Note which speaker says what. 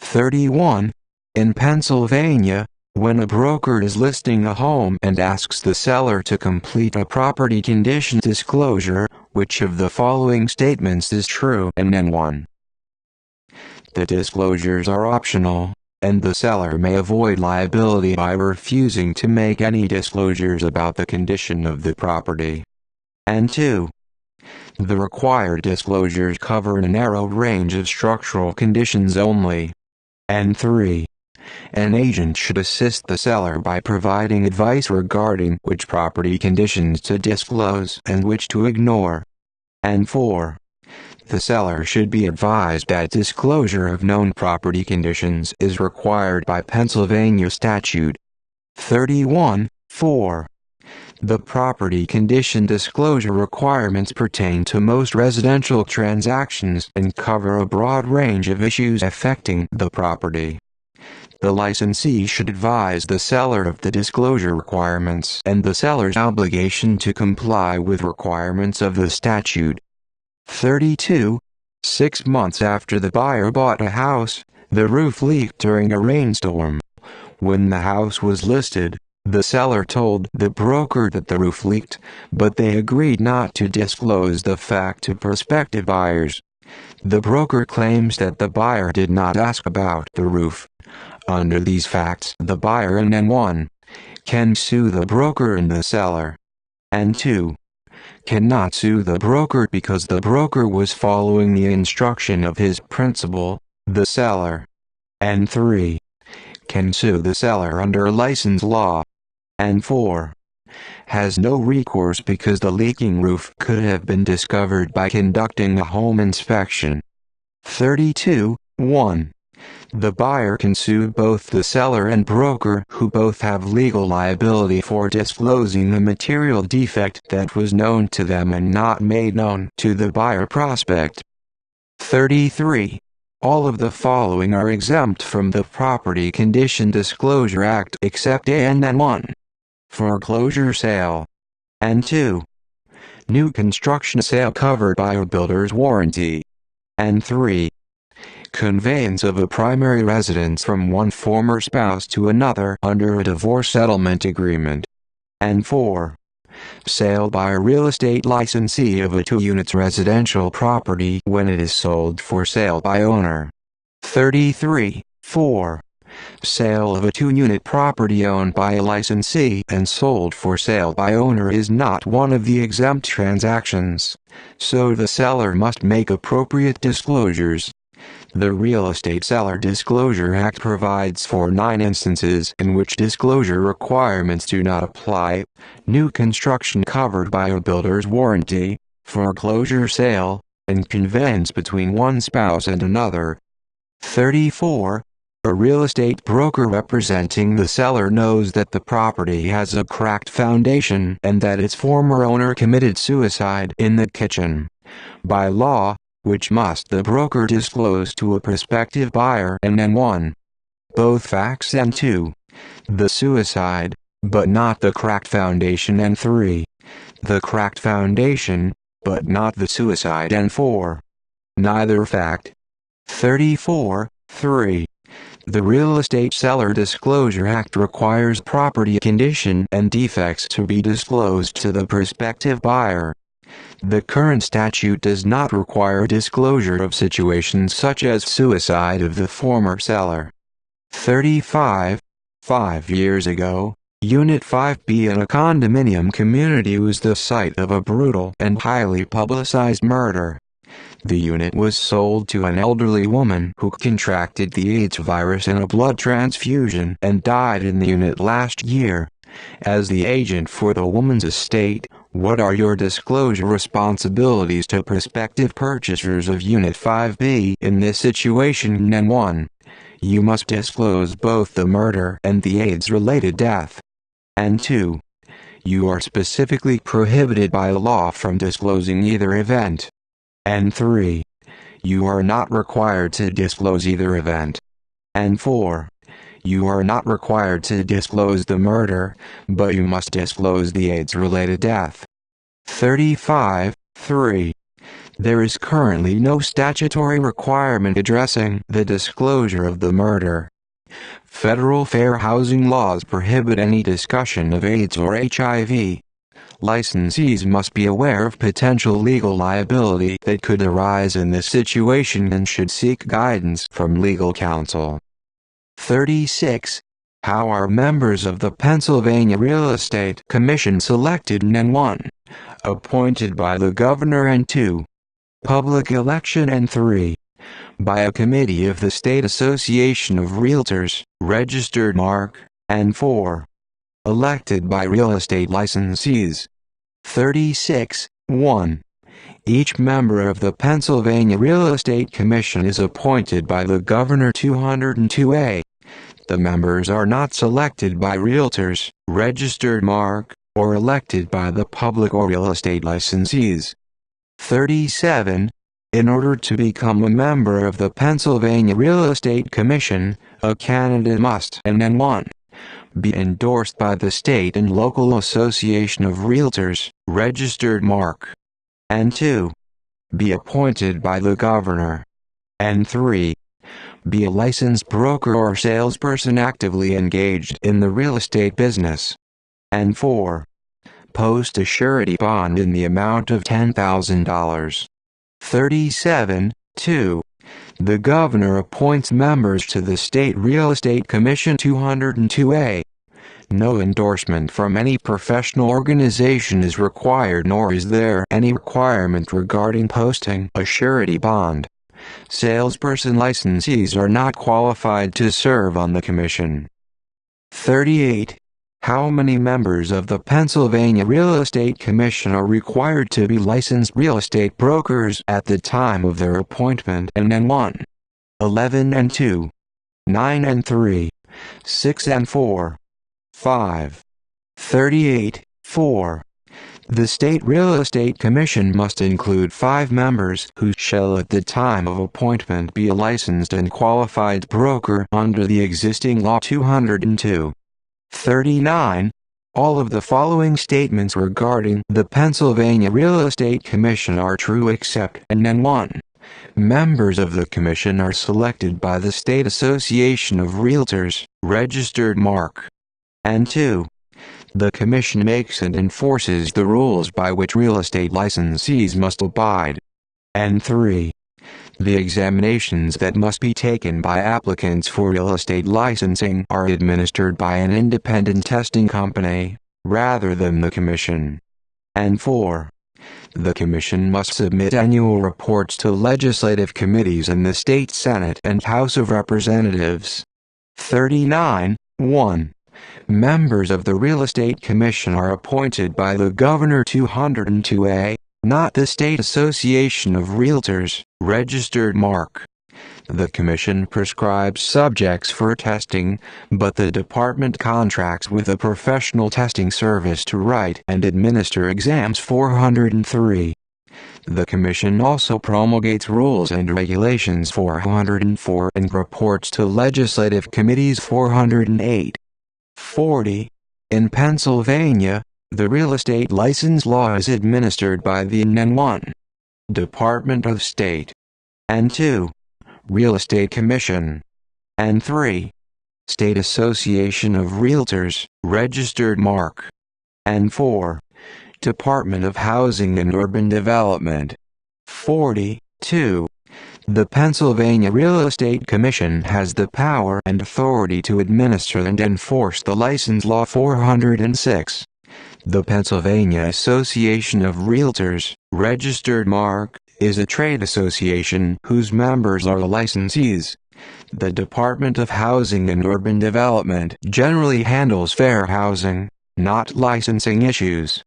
Speaker 1: 31. In Pennsylvania, when a broker is listing a home and asks the seller to complete a property condition disclosure, which of the following statements is true? And then 1. The disclosures are optional, and the seller may avoid liability by refusing to make any disclosures about the condition of the property. And 2. The required disclosures cover a narrow range of structural conditions only. And 3. An agent should assist the seller by providing advice regarding which property conditions to disclose and which to ignore. And 4. The seller should be advised that disclosure of known property conditions is required by Pennsylvania statute. 31.4. The property condition disclosure requirements pertain to most residential transactions and cover a broad range of issues affecting the property. The licensee should advise the seller of the disclosure requirements and the seller's obligation to comply with requirements of the statute. 32. 6 months after the buyer bought a house, the roof leaked during a rainstorm. When the house was listed, the seller told the broker that the roof leaked, but they agreed not to disclose the fact to prospective buyers. The broker claims that the buyer did not ask about the roof. Under these facts, the buyer and then 1. Can sue the broker and the seller. And 2. Cannot sue the broker because the broker was following the instruction of his principal, the seller. And 3. Can sue the seller under license law. And 4. Has no recourse because the leaking roof could have been discovered by conducting a home inspection. 32.1. The buyer can sue both the seller and broker who both have legal liability for disclosing a material defect that was known to them and not made known to the buyer prospect. 33. All of the following are exempt from the Property Condition Disclosure Act except A and then 1. Foreclosure sale. And 2. New construction sale covered by a builder's warranty. And 3. Conveyance of a primary residence from one former spouse to another under a divorce settlement agreement. And 4. Sale by a real estate licensee of a 2-unit residential property when it is sold for sale by owner. 33.4. Sale of a 2-unit property owned by a licensee and sold for sale by owner is not one of the exempt transactions, so the seller must make appropriate disclosures. The Real Estate Seller Disclosure Act provides for 9 instances in which disclosure requirements do not apply: new construction covered by a builder's warranty, foreclosure sale, and conveyance between one spouse and another. 34. A real estate broker representing the seller knows that the property has a cracked foundation and that its former owner committed suicide in the kitchen. By law, which must the broker disclose to a prospective buyer and then 1. Both facts and 2. The suicide, but not the cracked foundation and 3. The cracked foundation, but not the suicide and 4. Neither fact. 34.3. The Real Estate Seller Disclosure Act requires property condition and defects to be disclosed to the prospective buyer. The current statute does not require disclosure of situations such as suicide of the former seller. 35. 5 years ago, Unit 5B in a condominium community was the site of a brutal and highly publicized murder. The unit was sold to an elderly woman who contracted the AIDS virus in a blood transfusion and died in the unit last year. As the agent for the woman's estate, what are your disclosure responsibilities to prospective purchasers of Unit 5B in this situation? And 1. You must disclose both the murder and the AIDS-related death. And 2. You are specifically prohibited by law from disclosing either event. And 3. You are not required to disclose either event. And 4. You are not required to disclose the murder, but you must disclose the AIDS-related death. 35.3. There is currently no statutory requirement addressing the disclosure of the murder. Federal fair housing laws prohibit any discussion of AIDS or HIV. Licensees must be aware of potential legal liability that could arise in this situation and should seek guidance from legal counsel. 36. How are members of the Pennsylvania Real Estate Commission selected? And 1. Appointed by the governor, and 2. Public election, and 3. By a committee of the State Association of Realtors, registered mark, and 4. Elected by real estate licensees. 36. 1. Each member of the Pennsylvania Real Estate Commission is appointed by the governor. 202A. The members are not selected by realtors, registered mark, or elected by the public or real estate licensees. 37. In order to become a member of the Pennsylvania Real Estate Commission, a candidate must, and 1. Be endorsed by the State and Local Association of Realtors, registered mark, and 2. Be appointed by the governor, and 3. Be a licensed broker or salesperson actively engaged in the real estate business, and 4. Post a surety bond in the amount of $10,000. 37. 2. The governor appoints members to the State Real Estate Commission. 202A. No endorsement from any professional organization is required, nor is there any requirement regarding posting a surety bond. Salesperson licensees are not qualified to serve on the commission. 38. How many members of the Pennsylvania Real Estate Commission are required to be licensed real estate brokers at the time of their appointment? And 1. 11 and 2. 9 and 3. 6 and 4. 5. 38. 4. The State Real Estate Commission must include 5 members who shall at the time of appointment be a licensed and qualified broker under the existing law. 202. 39. All of the following statements regarding the Pennsylvania Real Estate Commission are true except, and 1. Members of the commission are selected by the State Association of Realtors, registered mark, and 2. The commission makes and enforces the rules by which real estate licensees must abide, and 3. The examinations that must be taken by applicants for real estate licensing are administered by an independent testing company, rather than the commission. And 4. The commission must submit annual reports to legislative committees in the state Senate and House of Representatives. 39. 1. Members of the Real Estate Commission are appointed by the governor. 202A. Not the State Association of Realtors, registered mark. The commission prescribes subjects for testing, but the department contracts with a professional testing service to write and administer exams. 403. The commission also promulgates rules and regulations. 404 and reports to legislative committees. 408. 40. In Pennsylvania, the real estate license law is administered by the N1 Department of State, and 2. Real Estate Commission, and 3. State Association of Realtors, registered mark, and 4. Department of Housing and Urban Development. 42. The Pennsylvania Real Estate Commission has the power and authority to administer and enforce the license law. 406. The Pennsylvania Association of Realtors, registered mark, is a trade association whose members are the licensees. The Department of Housing and Urban Development generally handles fair housing, not licensing issues.